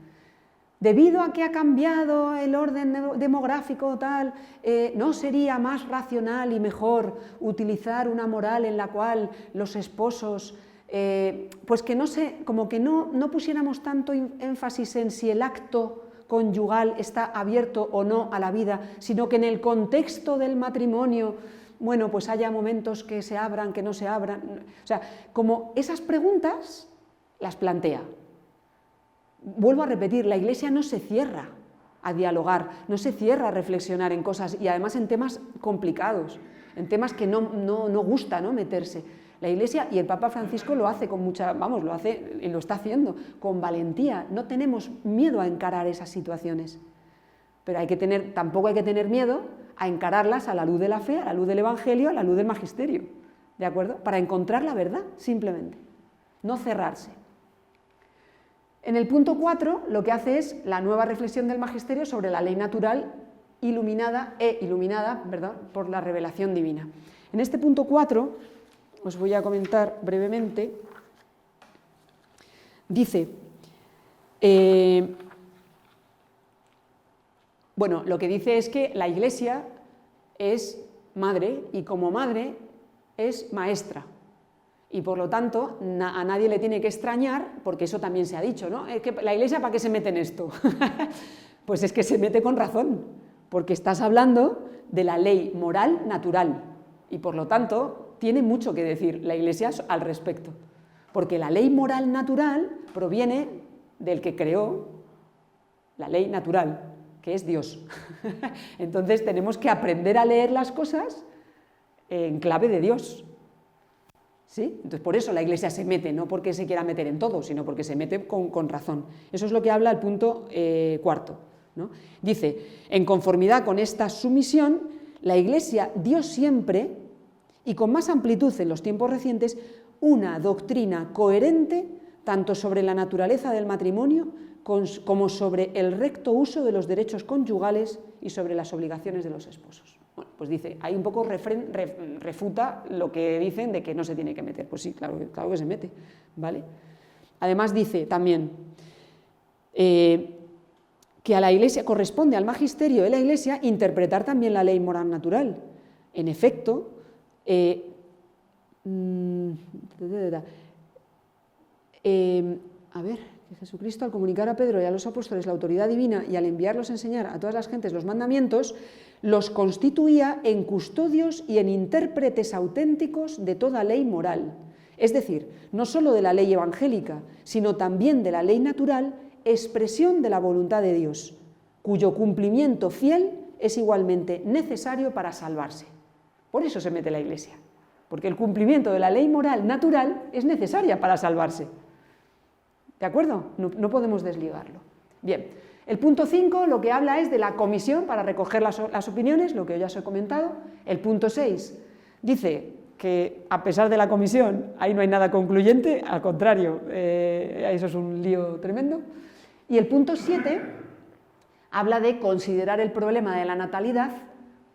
S1: Debido a que ha cambiado el orden demográfico tal, ¿no sería más racional y mejor utilizar una moral en la cual los esposos, pues que no pusiéramos tanto énfasis en si el acto conyugal está abierto o no a la vida, sino que en el contexto del matrimonio, bueno, pues haya momentos que se abran, que no se abran? O sea, como esas preguntas las plantea. Vuelvo a repetir, la Iglesia no se cierra a dialogar, no se cierra a reflexionar en cosas, y además en temas complicados, en temas que no gusta, ¿no?, meterse. La Iglesia y el Papa Francisco lo hace con mucha, lo hace y lo está haciendo con valentía. No tenemos miedo a encarar esas situaciones, pero tampoco hay que tener miedo a encararlas a la luz de la fe, a la luz del Evangelio, a la luz del magisterio, ¿de acuerdo? Para encontrar la verdad, simplemente, no cerrarse. En el punto 4 lo que hace es la nueva reflexión del magisterio sobre la ley natural iluminada por la revelación divina. En este punto 4 os voy a comentar brevemente, dice, lo que dice es que la Iglesia es madre y como madre es maestra. Y por lo tanto, a nadie le tiene que extrañar, porque eso también se ha dicho, ¿no? Es que la Iglesia, ¿para qué se mete en esto? Pues es que se mete con razón, porque estás hablando de la ley moral natural, y por lo tanto tiene mucho que decir la Iglesia al respecto, porque la ley moral natural proviene del que creó la ley natural, que es Dios. Entonces tenemos que aprender a leer las cosas en clave de Dios. ¿Sí? Entonces, por eso la Iglesia se mete, no porque se quiera meter en todo, sino porque se mete con razón. Eso es lo que habla el punto 4, ¿no? Dice, en conformidad con esta sumisión, la Iglesia dio siempre, y con más amplitud en los tiempos recientes, una doctrina coherente tanto sobre la naturaleza del matrimonio como sobre el recto uso de los derechos conyugales y sobre las obligaciones de los esposos. Bueno, pues dice, ahí un poco refuta lo que dicen de que no se tiene que meter. Pues sí, claro que se mete, ¿vale? Además dice también que a la Iglesia corresponde al magisterio de la Iglesia interpretar también la ley moral natural. En efecto, que Jesucristo, al comunicar a Pedro y a los apóstoles la autoridad divina y al enviarlos a enseñar a todas las gentes los mandamientos, los constituía en custodios y en intérpretes auténticos de toda ley moral, es decir, no solo de la ley evangélica, sino también de la ley natural, expresión de la voluntad de Dios, cuyo cumplimiento fiel es igualmente necesario para salvarse. Por eso se mete la Iglesia, porque el cumplimiento de la ley moral natural es necesaria para salvarse. ¿De acuerdo? No podemos desligarlo. Bien, El punto 5 lo que habla es de la comisión para recoger las opiniones, lo que ya os he comentado. El punto 6 dice que a pesar de la comisión ahí no hay nada concluyente, al contrario, eso es un lío tremendo. Y el punto 7 habla de considerar el problema de la natalidad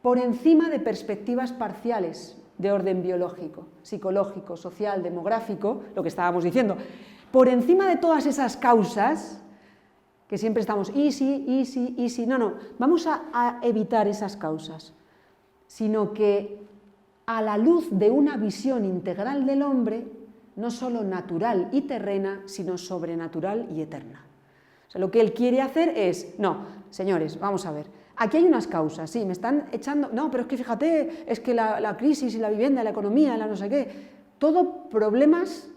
S1: por encima de perspectivas parciales de orden biológico, psicológico, social, demográfico, lo que estábamos diciendo. Por encima de todas esas causas, que siempre estamos, y sí, no, vamos a evitar esas causas, sino que a la luz de una visión integral del hombre, no solo natural y terrena, sino sobrenatural y eterna. O sea, lo que él quiere hacer es, no, señores, vamos a ver, aquí hay unas causas, sí, me están echando, no, pero es que fíjate, es que la crisis y la vivienda, la economía, la no sé qué, todo problemas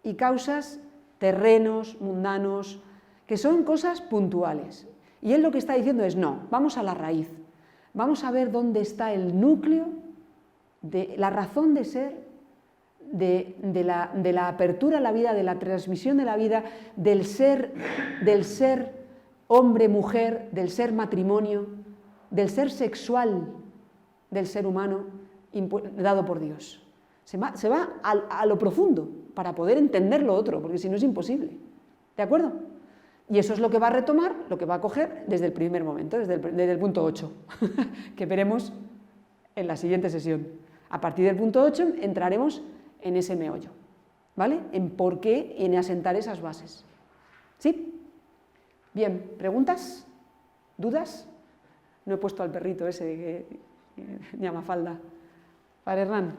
S1: y causas terrenos, mundanos, que son cosas puntuales. Y él lo que está diciendo es, no, vamos a la raíz, vamos a ver dónde está el núcleo de la razón de ser, de la apertura a la vida, de la transmisión de la vida, del ser hombre-mujer, del ser matrimonio, del ser sexual del ser humano dado por Dios. Se va a lo profundo para poder entender lo otro, porque si no es imposible. ¿De acuerdo? Y eso es lo que va a retomar, lo que va a coger desde el primer momento, desde el punto 8, que veremos en la siguiente sesión. A partir del punto 8 entraremos en ese meollo, ¿vale? En por qué, en asentar esas bases. ¿Sí? Bien, ¿preguntas? ¿Dudas? No he puesto al perrito ese que llama falda. Padre Hernán.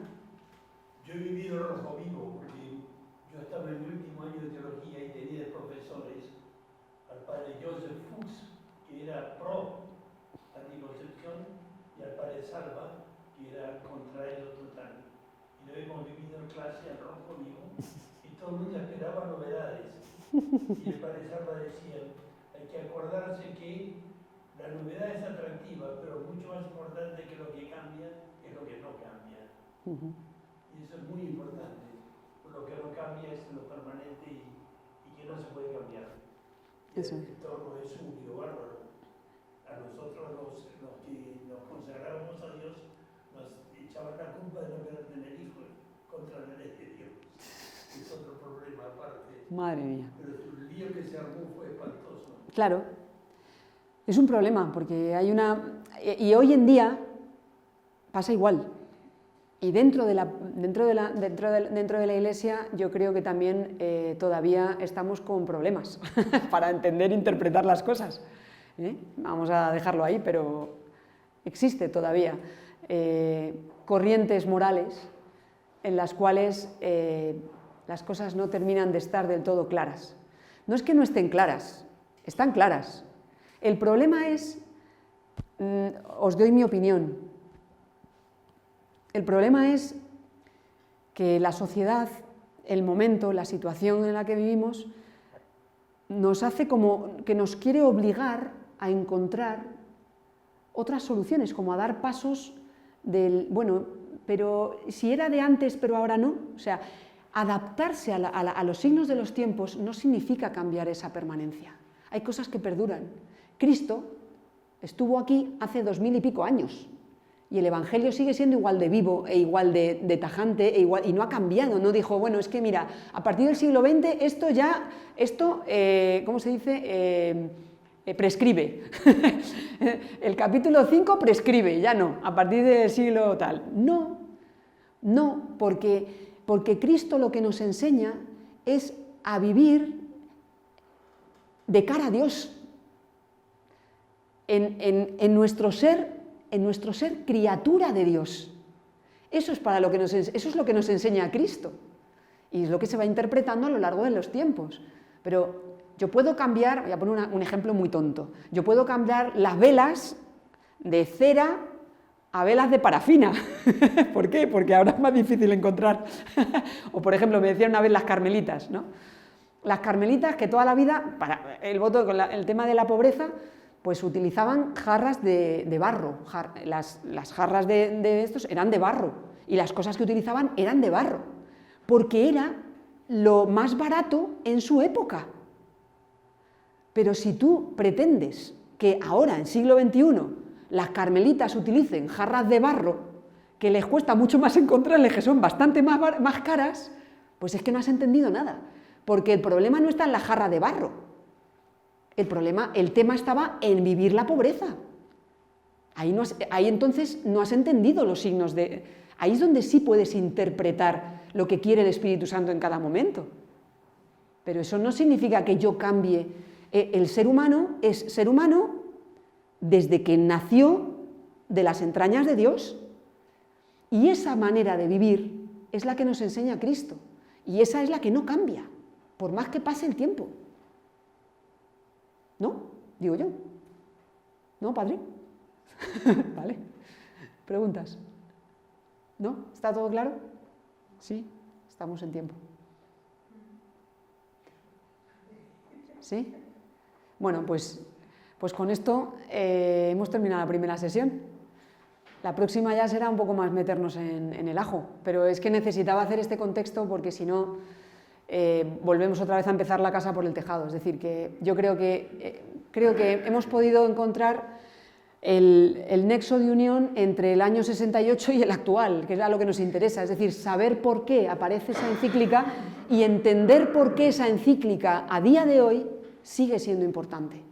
S3: Yo he vivido rojo vivo porque yo estaba en mi último año de teología y tenía de profesores al padre Joseph Fuchs, que era pro anticoncepción, y al padre Salva, que era contra ello total. Y lo hemos vivido en clase al rojo vivo y todo el mundo esperaba novedades. Y el padre Salva decía, hay que acordarse que la novedad es atractiva, pero mucho más importante que lo que cambia es lo que no cambia. Y eso es muy importante. Lo que no cambia es lo permanente y que no se puede cambiar.
S1: Eso.
S3: El entorno es un lío bárbaro. A nosotros los que nos consagrábamos a Dios nos echaban la culpa de no querer tener hijos contra la ley de Dios. Es otro problema aparte.
S1: Madre mía.
S3: Pero el lío que se armó fue espantoso.
S1: Claro. Es un problema, porque hay una... Y hoy en día pasa igual. Y dentro de la Iglesia yo creo que también todavía estamos con problemas para entender e interpretar las cosas. Vamos a dejarlo ahí, pero existe todavía corrientes morales en las cuales las cosas no terminan de estar del todo claras. No es que no estén claras, están claras. El problema es, os doy mi opinión, el problema es que la sociedad, el momento, la situación en la que vivimos, nos hace como que nos quiere obligar a encontrar otras soluciones, como a dar pasos del, bueno, pero si era de antes pero ahora no, o sea, adaptarse a los signos de los tiempos no significa cambiar esa permanencia. Hay cosas que perduran. Cristo estuvo aquí hace 2000 y pico años y el Evangelio sigue siendo igual de vivo e igual de tajante y no ha cambiado, no dijo, bueno, es que mira, a partir del siglo XX ¿cómo se dice? Prescribe. El capítulo 5 prescribe, ya no, a partir del siglo tal. No, porque Cristo lo que nos enseña es a vivir de cara a Dios, en nuestro ser criatura de Dios. Eso es lo que nos enseña Cristo y es lo que se va interpretando a lo largo de los tiempos. Pero yo puedo cambiar, voy a poner un ejemplo muy tonto, yo puedo cambiar las velas de cera a velas de parafina. ¿Por qué? Porque ahora es más difícil encontrar. O por ejemplo, me decían una vez las carmelitas, ¿no? Las carmelitas que toda la vida, para el tema de la pobreza, pues utilizaban jarras de barro. Las jarras de estos eran de barro y las cosas que utilizaban eran de barro, porque era lo más barato en su época. Pero si tú pretendes que ahora, en siglo XXI, las carmelitas utilicen jarras de barro, que les cuesta mucho más encontrarles, que son bastante más caras, pues es que no has entendido nada. Porque el problema no está en la jarra de barro. El tema estaba en vivir la pobreza. Ahí entonces no has entendido los signos de... Ahí es donde sí puedes interpretar lo que quiere el Espíritu Santo en cada momento. Pero eso no significa que yo cambie. El ser humano es ser humano desde que nació de las entrañas de Dios. Y esa manera de vivir es la que nos enseña Cristo. Y esa es la que no cambia, por más que pase el tiempo. ¿No? Digo yo. ¿No, padre? Vale. ¿Preguntas? ¿No? ¿Está todo claro? Sí, estamos en tiempo. ¿Sí? Bueno, pues con esto hemos terminado la primera sesión. La próxima ya será un poco más meternos en el ajo, pero es que necesitaba hacer este contexto porque si no volvemos otra vez a empezar la casa por el tejado. Es decir, que yo creo que hemos podido encontrar el nexo de unión entre el año 68 y el actual, que es a lo que nos interesa, es decir, saber por qué aparece esa encíclica y entender por qué esa encíclica a día de hoy sigue siendo importante.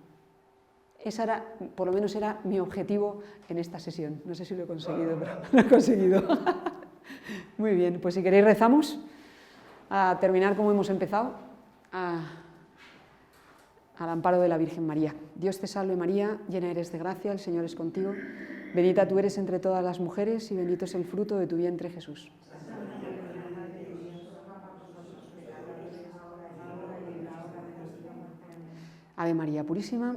S1: Esa era, por lo menos era mi objetivo en esta sesión. No sé si lo he conseguido, pero lo he conseguido. Muy bien, pues si queréis rezamos a terminar como hemos empezado, al amparo de la Virgen María. Dios te salve María, llena eres de gracia, el Señor es contigo. Bendita tú eres entre todas las mujeres y bendito es el fruto de tu vientre Jesús. Ave María Purísima.